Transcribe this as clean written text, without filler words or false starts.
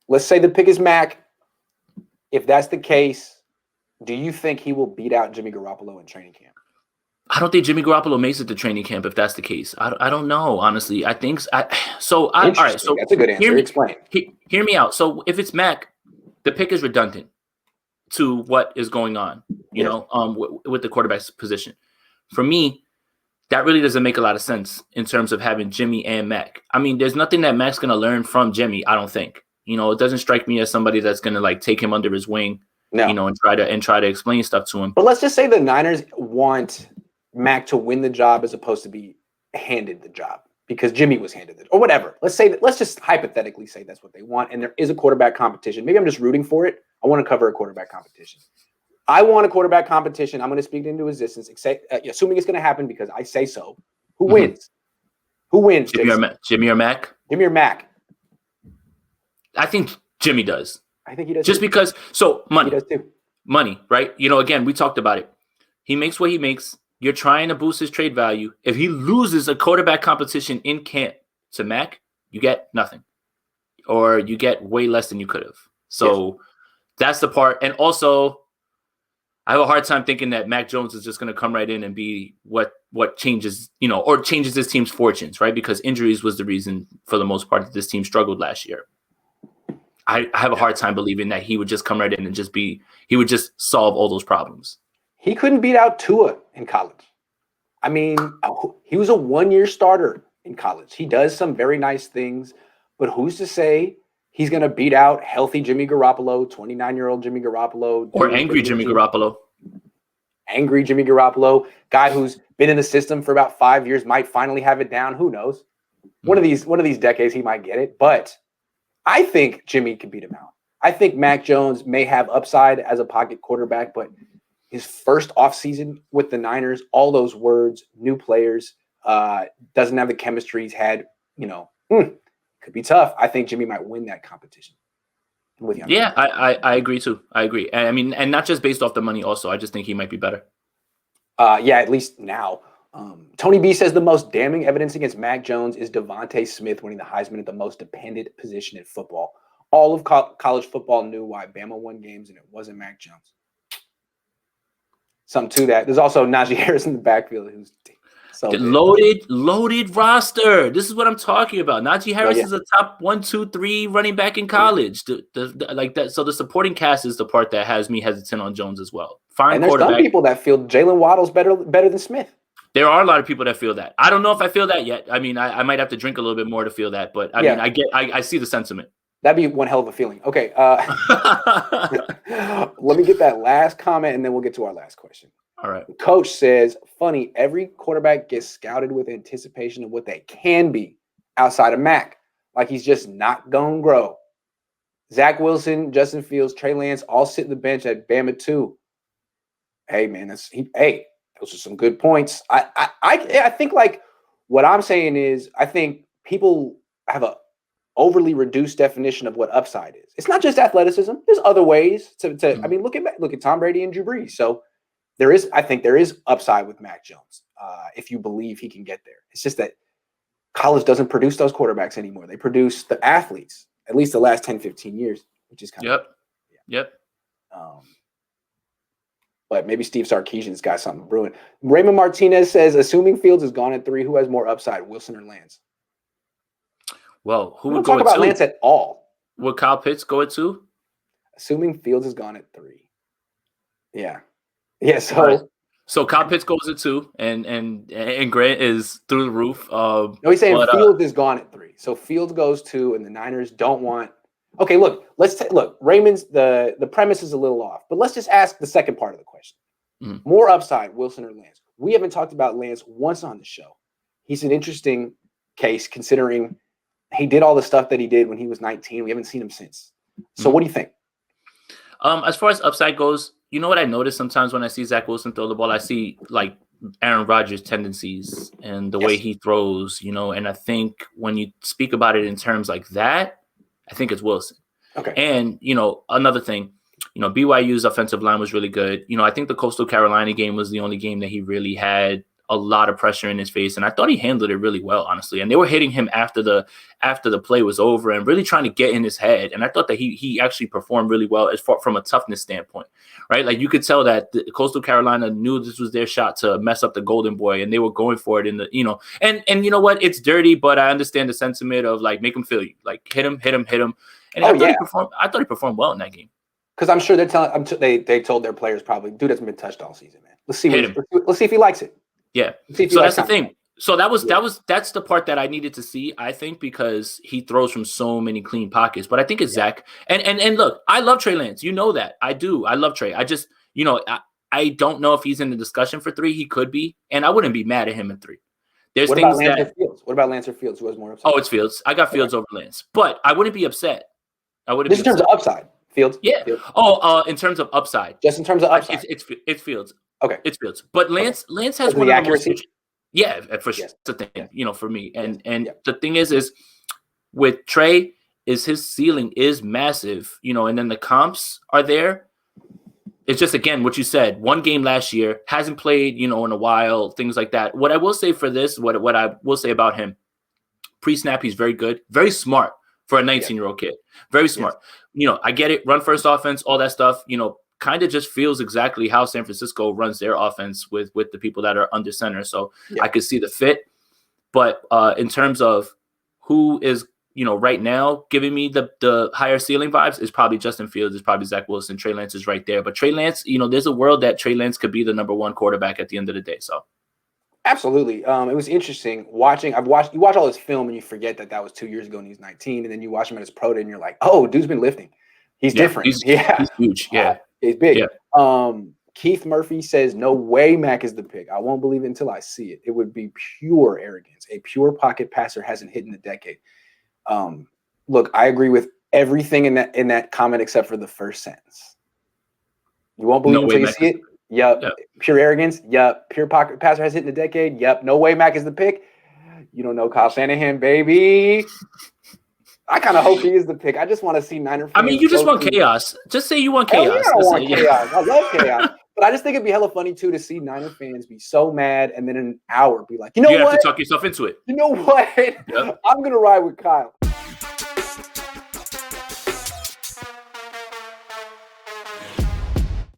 let's say the pick is Mac. If that's the case, do you think he will beat out Jimmy Garoppolo in training camp? I don't think Jimmy Garoppolo makes it to training camp if that's the case. I don't know, honestly. I think all right. So that's a good answer. Explain. Hear me out. So if it's Mac, the pick is redundant to what is going on, with the quarterback's position. For me, that really doesn't make a lot of sense in terms of having Jimmy and Mac. I mean, there's nothing that Mac's going to learn from Jimmy, I don't think. It doesn't strike me as somebody that's going to like take him under his wing, and try to explain stuff to him. But let's just say the Niners want Mac to win the job as opposed to be handed the job because Jimmy was handed it or whatever. Let's just hypothetically say that's what they want. And there is a quarterback competition. Maybe I'm just rooting for it. I want to cover a quarterback competition. I want a quarterback competition. I'm going to speak into existence, assuming it's going to happen because I say so. Who wins? Who wins? Jimmy or Mac? Jimmy or Mac? I think Jimmy does. I think he does. Just because, money. He does too. Money, right? Again, we talked about it. He makes what he makes. You're trying to boost his trade value. If he loses a quarterback competition in camp to Mac, you get nothing. Or you get way less than you could have. So that's the part. And also, I have a hard time thinking that Mac Jones is just going to come right in and be what changes, or changes his team's fortunes, right? Because injuries was the reason for the most part that this team struggled last year. I have a hard time believing that he would just come right in and he would just solve all those problems. He couldn't beat out Tua in college. I mean, he was a one-year starter in college. He does some very nice things, but who's to say he's going to beat out healthy Jimmy Garoppolo, 29-year-old Jimmy Garoppolo. Or angry Jimmy Garoppolo. Angry Jimmy Garoppolo, guy who's been in the system for about 5 years, might finally have it down. Who knows? One of these decades he might get it, but I think Jimmy can beat him out. I think Mac Jones may have upside as a pocket quarterback, but his first offseason with the Niners, all those words, new players, doesn't have the chemistry he's had, could be tough. I think Jimmy might win that competition. Yeah, I agree too. I agree. I mean, and not just based off the money also. I just think he might be better. At least now. Tony B says the most damning evidence against Mac Jones is Devontae Smith winning the Heisman at the most dependent position in football. All of college football knew why Bama won games, and it wasn't Mac Jones. Something to that. There's also Najee Harris in the backfield who's so loaded roster. This is what I'm talking about. Najee Harris is a top 1, 2, 3 running back in college. Like that. So the supporting cast is the part that has me hesitant on Jones as well. And there's some people that feel Jalen Waddle's better than Smith. There are a lot of people that feel that. I don't know if I feel that yet. I mean, I might have to drink a little bit more to feel that, but I see the sentiment. That'd be one hell of a feeling. Okay. Let me get that last comment and then we'll get to our last question. All right. Coach says, funny, every quarterback gets scouted with anticipation of what they can be outside of Mac. Like he's just not going to grow. Zach Wilson, Justin Fields, Trey Lance all sit in the bench at Bama too. Hey, man, those are some good points. I think like what I'm saying is I think people have a overly reduced definition of what upside is. It's not just athleticism. There's other ways to I mean, look at Tom Brady and Drew Brees. So I think there is upside with Mac Jones if you believe he can get there. It's just that college doesn't produce those quarterbacks anymore. They produce the athletes, at least the last 10, 15 years, which is kind of Yep. But maybe Steve Sarkisian's got something brewing. Raymond Martinez says, assuming Fields is gone at 3, who has more upside, Wilson or Lance? Well, who would go at 2? About Lance at all. Would Kyle Pitts go at 2? Assuming Fields is gone at 3. Yeah. Yeah, so right. So Kyle Pitts goes at 2 and Grant is through the roof. No, he's saying Fields is gone at 3. So Fields goes 2 and the Niners don't want. Okay, look, Raymond's the premise is a little off, but let's just ask the second part of the question. More upside, Wilson or Lance? We haven't talked about Lance once on the show. He's an interesting case considering he did all the stuff that he did when he was 19. We haven't seen him since. So what do you think? As far as upside goes, you know what I notice sometimes when I see Zach Wilson throw the ball, I see like Aaron Rodgers' tendencies and the way he throws, and I think when you speak about it in terms like that, I think it's Wilson. Okay. And, another thing, BYU's offensive line was really good. I think the Coastal Carolina game was the only game that he really had a lot of pressure in his face, and I thought he handled it really well, honestly. And they were hitting him after the play was over and really trying to get in his head. And I thought that he actually performed really well as far from a toughness standpoint, right? Like you could tell that Coastal Carolina knew this was their shot to mess up the Golden Boy, and they were going for it in the, you know, and you know what? It's dirty, but I understand the sentiment of like make him feel you, like hit him. And I thought he performed well in that game. Because I'm sure they're telling. They told their players probably, dude hasn't been touched all season, man. Let's see if he likes it. Yeah. So that's the thing. So that's the part that I needed to see, I think, because he throws from so many clean pockets. But I think it's Zach. And look, I love Trey Lance. You know that. I do. I love Trey. I just, you know, I don't know if he's in the discussion for 3. He could be. And I wouldn't be mad at him at 3. There's things that. What about Lance or Fields? Who has more upside? Oh, it's Fields. I got Fields over Lance. But I wouldn't be upset. Just in terms of upside. Fields? Yeah. Fields. In terms of upside. Just in terms of upside. It's Fields. Okay. It's Fields. But Lance has one of the accuracy. For sure. That's the thing, you know, for me. And the thing is with Trey is his ceiling is massive, you know, and then the comps are there. It's just, again, what you said, 1 game last year, hasn't played, you know, in a while, things like that. What I will say for this, what I will say about him, pre-snap, he's very good, very smart for a 19-year-old kid. Very smart. Yes. You know, I get it. Run first offense, all that stuff, you know, kind of just feels exactly how San Francisco runs their offense with the people that are under center. So I could see the fit. But in terms of who is, you know, right now giving me the higher ceiling vibes is probably Justin Fields, is probably Zach Wilson. Trey Lance is right there. But Trey Lance, you know, there's a world that Trey Lance could be the number 1 quarterback at the end of the day. So absolutely. It was interesting watching. You watch all his film and you forget that was 2 years ago and he's 19. And then you watch him at his pro day and you're like, oh, dude's been lifting. He's different. He's huge. Yeah. He's big. Yeah. Keith Murphy says, no way Mac is the pick. I won't believe it until I see it. It would be pure arrogance. A pure pocket passer hasn't hit in a decade. Look, I agree with everything in that comment except for the first sentence. You won't believe until you see it? Yep. Pure arrogance? Yep. Pure pocket passer has hit in a decade? Yep. No way Mac is the pick. You don't know Kyle Shanahan, baby. I kind of hope he is the pick. I just want to see Niner fans. I mean, you just want chaos. Just say you want chaos. Yeah, I want chaos. I love chaos. But I just think it'd be hella funny, too, to see Niner fans be so mad and then in an hour be like, you know what? You have to talk yourself into it. You know what? Yep. I'm going to ride with Kyle.